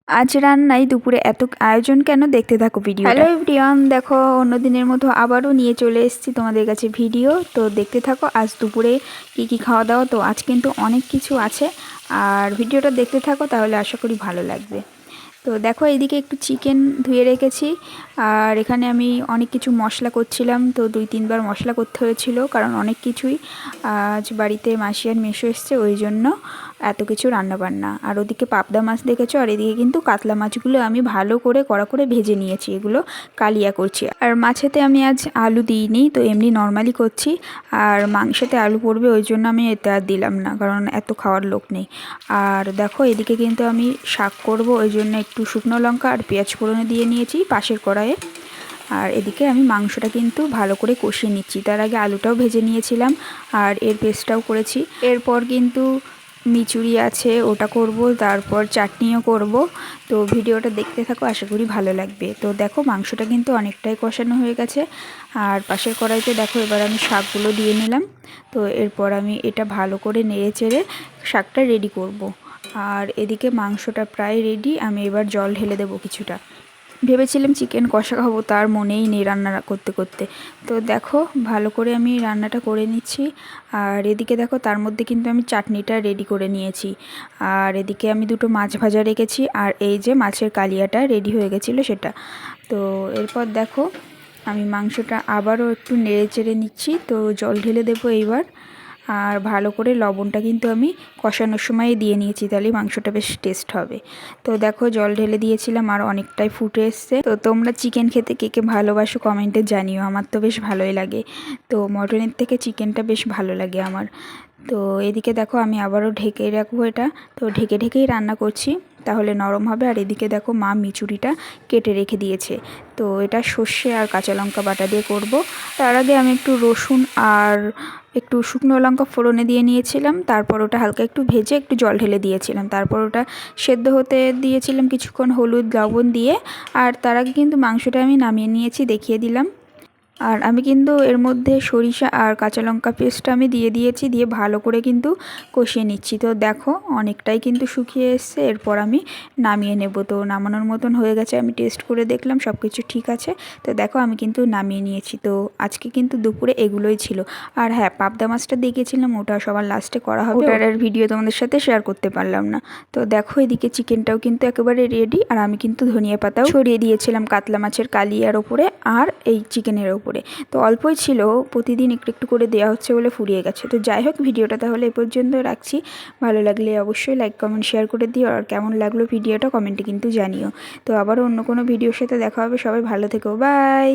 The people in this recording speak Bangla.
আজ রান্নায় দুপুরে এত আয়োজন কেন, দেখতে থাকো ভিডিও। হ্যালো এভরিওয়ান, দেখো অন্য দিনের মতো আবারও নিয়ে চলে এসেছি তোমাদের কাছে ভিডিও। তো দেখতে থাকো আজ দুপুরে কি কি খাওয়া দাওয়া। তো আজ কিন্তু অনেক কিছু আছে, আর ভিডিওটা দেখতে থাকো, তাহলে আশা করি ভালো লাগবে। তো দেখো এইদিকে একটু চিকেন ধুয়ে রেখেছি, আর এখানে আমি অনেক কিছু মশলা করছিলাম। তো 2-3 বার মশলা করতে হয়েছিল, কারণ অনেক কিছুই আজ বাড়িতে মাসি আর মেশো এসছে, ওই জন্য এত কিছু রান্নাবান্না। আর ওদিকে পাবদা মাছ দেখেছো, আর এদিকে কিন্তু কাতলা মাছগুলো আমি ভালো করে কড়া করে ভেজে নিয়েছি, এগুলো কালিয়া করছি। আর মাছেতে আমি আজ আলু দিইনি, তো এমনি নর্মালি করছি। আর মাংসতে আলু পড়বে, ওই জন্য আমি এতে আর দিলাম না, কারণ এত খাওয়ার লোক নেই। আর দেখো এদিকে কিন্তু আমি শাক করব, ওই জন্য একটু শুকনো লঙ্কা আর পেঁয়াজ ফোড়নে দিয়ে নিয়েছি পাশের কড়াইয়ে। আর এদিকে আমি মাংসটা কিন্তু ভালো করে কষিয়ে নিচ্ছি, তার আগে আলুটাও ভেজে নিয়েছিলাম আর এর পেস্টটাও করেছি। এরপর কিন্তু মিচুরি আছে, ওটা করব, তারপর চাটনিও করব। তো ভিডিওটা দেখতে থাকো, আশা করি ভালো লাগবে। তো দেখো মাংসটা কিন্তু অনেকটাই কষানো হয়ে গেছে, আর পাশের কড়াইতে দেখো এবার আমি শাকগুলো দিয়ে নিলাম। তো এরপর আমি এটা ভালো করে নেড়ে চেড়ে শাকটা রেডি করব। আর এদিকে মাংসটা প্রায় রেডি, আমি এবার জল ঢেলে দেবো কিছুটা। ভেবেছিলাম চিকেন কষা খাবো, তার মনেই নেই রান্না করতে করতে। তো দেখো ভালো করে আমি রান্নাটা করে নিচ্ছি। আর এদিকে দেখো তার মধ্যে কিন্তু আমি চাটনিটা রেডি করে নিয়েছি। আর এদিকে আমি দুটো মাছ ভাজা রেখেছি, আর এই যে মাছের কালিয়াটা রেডি হয়ে গেছিলো সেটা। তো এরপর দেখো আমি মাংসটা আবারও একটু নেড়ে চেড়ে নিচ্ছি। তো জল ঢেলে দেবো এইবার। আর ভালো করে লবণটা কিন্তু আমি কষানোর সময় দিয়ে নিয়েছি, তাহলে মাংসটা বেশ টেস্ট হবে। তো দেখো জল ঢেলে দিয়েছিলাম, আর অনেকটাই ফুটে এসছে। তো তোমরা চিকেন খেতে কে কে ভালোবাসো কমেন্টে জানিও, আমার তো বেশ ভালোই লাগে। তো মটনের থেকে চিকেনটা বেশ ভালো লাগে আমার। তো এদিকে দেখো আমি আবারও ঢেকে রাখবো এটা। তো ঢেকে ঢেকেই রান্না করছি, তাহলে নরম হবে। আর এদিকে দেখো মা মিচুরিটা কেটে রেখে দিয়েছে। তো এটা সর্ষে আর কাঁচা লঙ্কা বাটা দিয়ে করব। তার আগে আমি একটু রসুন আর একটু শুকনো লঙ্কা ফোড়নে দিয়ে নিয়েছিলাম, তারপর ওটা হালকা একটু ভেজে একটু জল ঢেলে দিয়েছিলাম, তারপর ওটা সেদ্ধ হতে দিয়েছিলাম কিছুক্ষণ হলুদ লবণ দিয়ে। আর তার আগে কিন্তু মাংসটা আমি নামিয়ে নিয়েছি, দেখিয়ে দিলাম। আর আমি কিন্তু এর মধ্যে সরিষা আর কাঁচা লঙ্কা পেস্টটা আমি দিয়ে দিয়েছি, দিয়ে ভালো করে কিন্তু কষিয়ে নিচ্ছি। তো দেখো অনেকটাই কিন্তু শুকিয়ে এসছে, এরপর আমি নামিয়ে নেব। তো নামানোর মতন হয়ে গেছে, আমি টেস্ট করে দেখলাম সব কিছু ঠিক আছে। তো দেখো আমি কিন্তু নামিয়ে নিয়েছি। তো আজকে কিন্তু দুপুরে এগুলোই ছিল। আর হ্যাঁ, পাবদা মাছটা দেখেছিলাম, ওটা সবার লাস্টে করা হবে, ওটার আর ভিডিও তোমাদের সাথে শেয়ার করতে পারলাম না। তো দেখো এদিকে চিকেনটাও কিন্তু একেবারে রেডি, আর আমি কিন্তু ধনিয়া পাতাও ছড়িয়ে দিয়েছিলাম কাতলা মাছের কালিয়ার ওপরে আর এই চিকেনের ওপরে। তো অল্পই ছিল, প্রতিদিন একটু একটু করে দেওয়া হচ্ছে বলে ফুরিয়ে গেছে। তো যাই হোক, ভিডিওটা তাহলে এ পর্যন্ত রাখছি। ভালো লাগলে অবশ্যই লাইক কমেন্ট শেয়ার করে দিও, আর কেমন লাগলো ভিডিওটা কমেন্টে কিন্তু জানিও। তো আবারও অন্য কোনো ভিডিওর সাথে দেখা হবে, সবাই ভালো থেকো, বাই।